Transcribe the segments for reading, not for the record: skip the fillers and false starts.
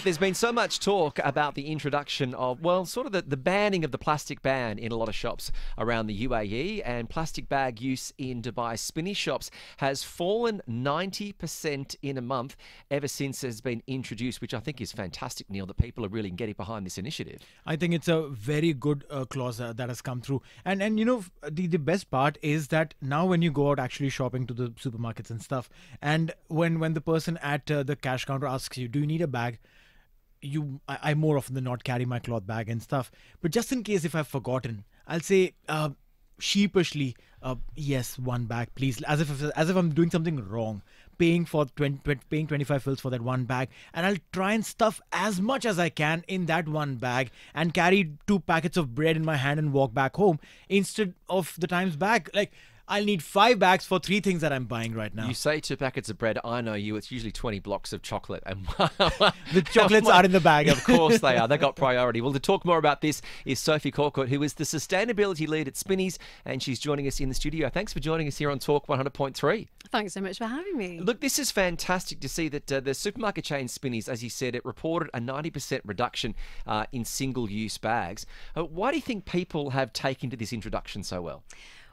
There's been so much talk about the introduction of, well, sort of the banning of the plastic ban in a lot of shops around the UAE, and plastic bag use in Dubai Spinney shops has fallen 90% in a month ever since it's been introduced, which I think is fantastic, Neil, that people are really getting behind this initiative. I think it's a very good clause that has come through. And you know, the best part is that now when you go out actually shopping to the supermarkets and stuff, and when the person at the cash counter asks you, do you need a bag? I more often than not carry my cloth bag and stuff. But just in case if I've forgotten, I'll say sheepishly, yes, one bag, please. As if I'm doing something wrong, paying 25 fils for that one bag, and I'll try and stuff as much as I can in that one bag and carry 2 packets of bread in my hand and walk back home instead of the times bag. Like, I'll need 5 bags for 3 things that I'm buying right now. You say 2 packets of bread. I know you. It's usually 20 blocks of chocolate. And the chocolates are in the bag. Of course they are. They got priority. Well, to talk more about this is Sophie Corcut, who is the sustainability lead at Spinneys, and she's joining us in the studio. Thanks for joining us here on Talk 100.3. Thanks so much for having me. Look, this is fantastic to see that the supermarket chain Spinneys, as you said, it reported a 90% reduction in single-use bags. Why do you think people have taken to this introduction so well?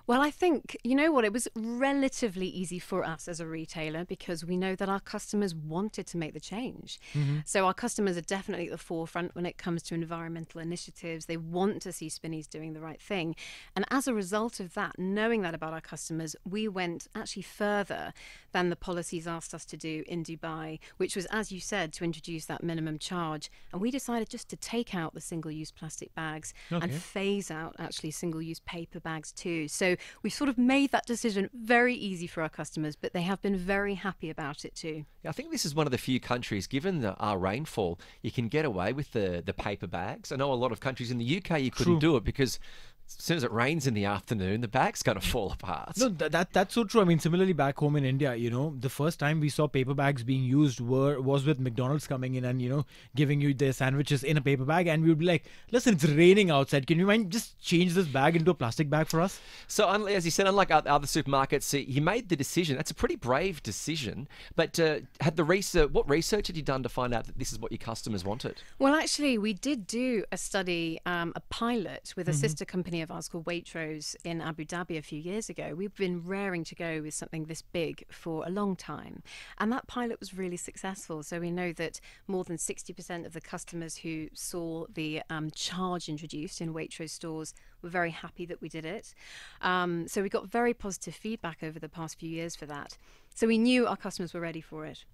Well, I think, you know what, it was relatively easy for us as a retailer because we know that our customers wanted to make the change. So our customers are definitely at the forefront when it comes to environmental initiatives. They want to see Spinneys doing the right thing. And as a result of that, knowing that about our customers, we went actually further than the policies asked us to do in Dubai, which was, as you said, to introduce that minimum charge. And we decided just to take out the single-use plastic bags and phase out actually single-use paper bags too. So we've sort of made that decision very easy for our customers, but they have been very happy about it too. I think this is one of the few countries, given our rainfall, you can get away with the paper bags. I know a lot of countries in the UK you couldn't do it because as soon as it rains in the afternoon, the bag's going to fall apart. No, that's so true. I mean, similarly back home in India, you know, the first time we saw paper bags being used was with McDonald's coming in and, you know, giving you their sandwiches in a paper bag, and we would be like, listen, it's raining outside. Can you mind just change this bag into a plastic bag for us? So, as you said, unlike other supermarkets, you made the decision. That's a pretty brave decision. But what research had you done to find out that this is what your customers wanted? Well, actually, we did do a study, a pilot with a sister company of ours called Waitrose in Abu Dhabi a few years ago. We've been raring to go with something this big for a long time, and that pilot was really successful. So we know that more than 60% of the customers who saw the charge introduced in Waitrose stores were very happy that we did it. So we got very positive feedback over the past few years for that. So we knew our customers were ready for it.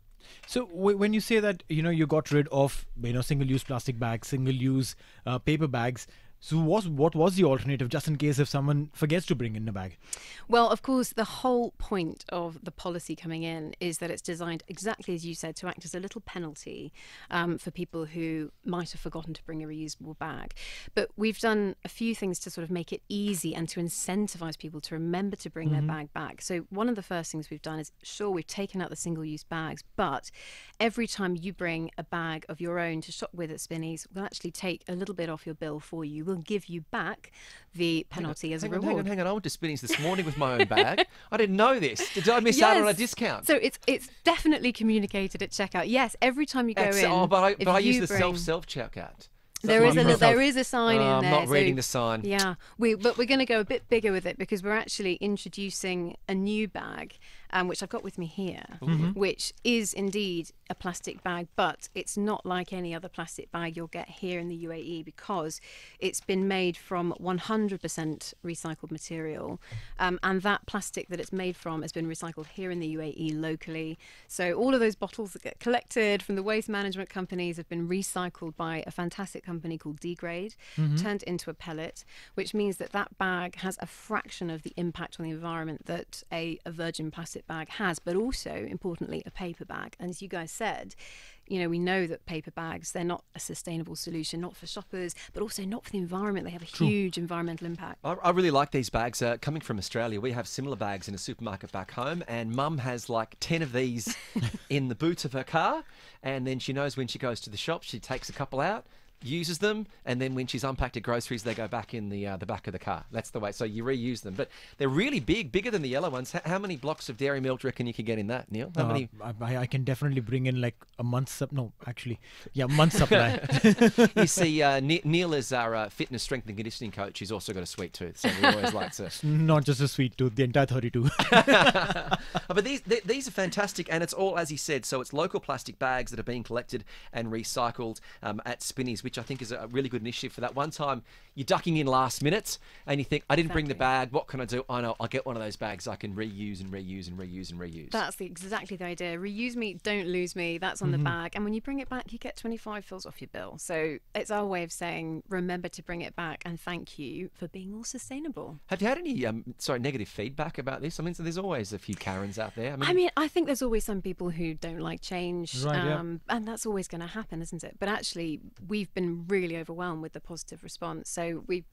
So when you say that, you know, you got rid of, you know, single-use plastic bags, single-use paper bags, so what was the alternative just in case if someone forgets to bring in a bag? Well, of course, the whole point of the policy coming in is that it's designed exactly as you said to act as a little penalty for people who might have forgotten to bring a reusable bag. But we've done a few things to sort of make it easy and to incentivize people to remember to bring their bag back. So one of the first things we've done is, sure, we've taken out the single-use bags, but every time you bring a bag of your own to shop with at Spinneys, we'll actually take a little bit off your bill for you. We'll give you back the penalty as a reward. Hang on. I went to Spinneys this morning with my own bag. I didn't know this. Did I miss out on a discount? So it's definitely communicated at checkout. Yes, every time you go in. Oh, but I use the self-checkout. There is a sign in there. I'm not reading the sign. Yeah, but we're going to go a bit bigger with it because we're actually introducing a new bag, which I've got with me here, which is indeed a plastic bag, but it's not like any other plastic bag you'll get here in the UAE because it's been made from 100% recycled material, and that plastic that it's made from has been recycled here in the UAE locally. So all of those bottles that get collected from the waste management companies have been recycled by a fantastic company called Degrade, turned into a pellet, which means that that bag has a fraction of the impact on the environment that a virgin plastic bag has, but also, importantly, a paper bag. And as you guys said, you know, we know that paper bags, they're not a sustainable solution, not for shoppers, but also not for the environment. They have a huge environmental impact. I really like these bags. Coming from Australia, we have similar bags in a supermarket back home, and Mum has like 10 of these in the boot of her car, and then she knows when she goes to the shop, she takes a couple out, uses them, and then when she's unpacked her groceries, they go back in the back of the car. That's the way. So you reuse them, but they're really big, bigger than the yellow ones. How many blocks of dairy milk do you reckon you could get in that, Neil? How many? I can definitely bring in like a month's month's supply. You see, Neil is our fitness, strength, and conditioning coach. He's also got a sweet tooth, so we always like to. Not just a sweet tooth, the entire 32. But these are fantastic, and it's all, as he said, so it's local plastic bags that are being collected and recycled at Spinneys, which I think is a really good initiative for that. One time you're ducking in last minute and you think, I didn't bring the bag, what can I do? I know, I'll get one of those bags I can reuse and reuse and reuse and reuse. That's exactly the idea. Reuse me, don't lose me. That's on the bag. And when you bring it back, you get 25 fills off your bill. So it's our way of saying, remember to bring it back and thank you for being more sustainable. Have you had any negative feedback about this? I mean, so there's always a few Karens out there. I mean, I think there's always some people who don't like change, right, and that's always going to happen, isn't it? But actually, we've been really overwhelmed with the positive response. So we've,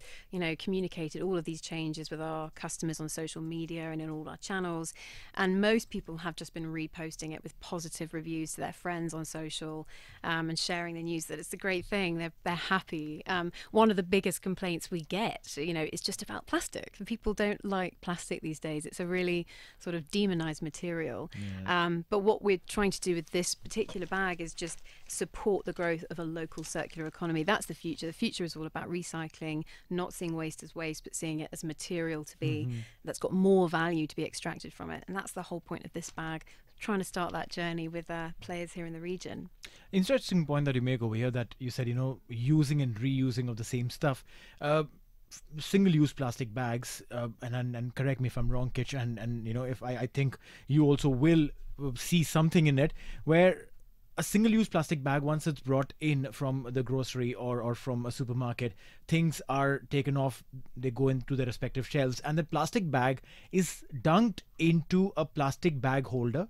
communicated all of these changes with our customers on social media and in all our channels, and most people have just been reposting it with positive reviews to their friends on social, and sharing the news that it's a great thing. They're happy. One of the biggest complaints we get, is just about plastic. People don't like plastic these days. It's a really sort of demonized material. Yeah. But what we're trying to do with this particular bag is just support the growth of a local circular economy. That's the future. The future is all about recycling, not seeing waste as waste, but seeing it as material to be that's got more value to be extracted from it. And that's the whole point of this bag, trying to start that journey with players here in the region. Interesting point that you make over here, that you said, using and reusing of the same stuff. Single-use plastic bags, and correct me if I'm wrong, Kitch, and if I think you also will see something in it where a single-use plastic bag, once it's brought in from the grocery or from a supermarket, things are taken off, they go into their respective shelves, and the plastic bag is dunked into a plastic bag holder,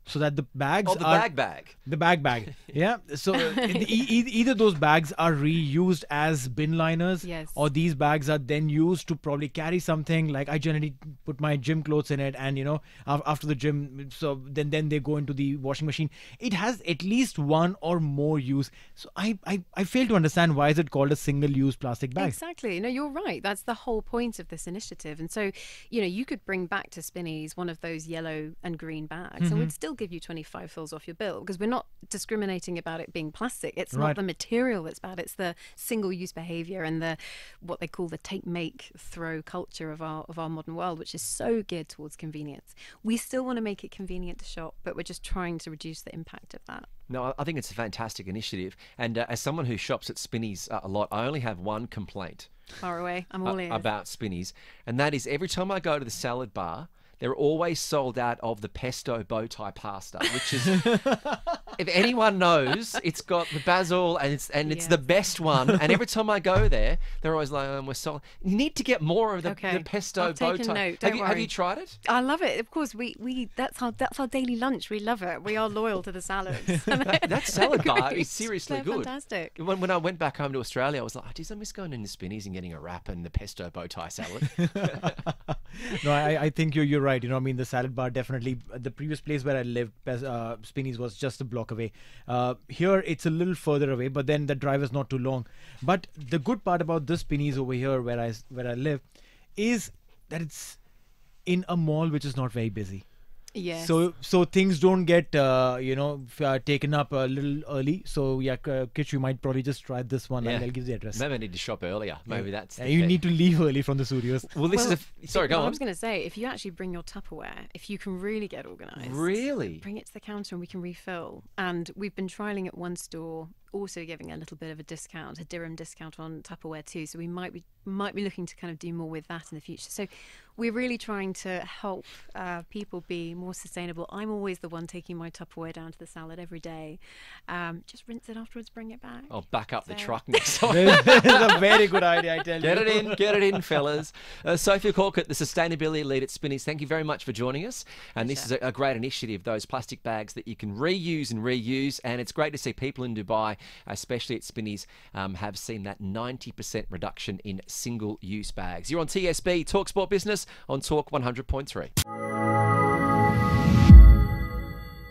so that the bags the bag. The bag. Yeah. So either those bags are reused as bin liners, yes, or these bags are then used to probably carry something. Like I generally put my gym clothes in it, and after the gym, so then they go into the washing machine. It has at least one or more use. So I fail to understand, why is it called a single-use plastic bag? Exactly. No, you're right. That's the whole point of this initiative. And so, you could bring back to Spinneys one of those yellow and green bags, and we'd still give you 25 fills off your bill, because we're not discriminating about it being plastic. It's not the material that's bad, it's the single-use behavior and the what they call the take, make, throw culture of our modern world, which is so geared towards convenience. We still want to make it convenient to shop, but we're just trying to reduce the impact of that. No, I think it's a fantastic initiative, and as someone who shops at Spinneys a lot, I only have one complaint. Far away. I'm all ears. About Spinneys, and that is every time I go to the salad bar, they're always sold out of the pesto bow tie pasta, which is, if anyone knows, it's got the basil and it's the best one. And every time I go there, they're always like, we're sold. You need to get more of the pesto bow tie. Have you tried it? I love it. Of course, we that's our daily lunch. We love it. We are loyal to the salads. that salad bar is seriously They're good. Fantastic. When I went back home to Australia, I was like, geez, I miss going into Spinneys and getting a wrap and the pesto bow tie salad. No, I think you're right. The salad bar, definitely. The previous place where I lived, Spinneys, was just a block away. Here, it's a little further away, but then the drive is not too long. But the good part about this Spinneys over here, where I live, is that it's in a mall which is not very busy. Yes. So things don't get taken up a little early. So yeah, Kitch, you might probably just try this one. I'll give the address. Maybe I need to shop earlier. Maybe that's. You need to leave early from the studios. Well, sorry, go on. I was going to say, if you actually bring your Tupperware, if you can really get organised, really bring it to the counter and we can refill. And we've been trialling at one store, also giving a little bit of a discount, a dirham discount on Tupperware too. So we might be looking to kind of do more with that in the future. So we're really trying to help people be more sustainable. I'm always the one taking my Tupperware down to the salad every day. Just rinse it afterwards, bring it back. I'll back up the truck next time. That's a very good idea, I tell you. Get it in, fellas. Sophie Corcut, the sustainability lead at Spinneys, thank you very much for joining us. And this is a great initiative, those plastic bags that you can reuse and reuse. And it's great to see people in Dubai, especially at Spinneys, have seen that 90% reduction in single-use bags. You're on TSB, Talk Sport Business, on Talk 100.3.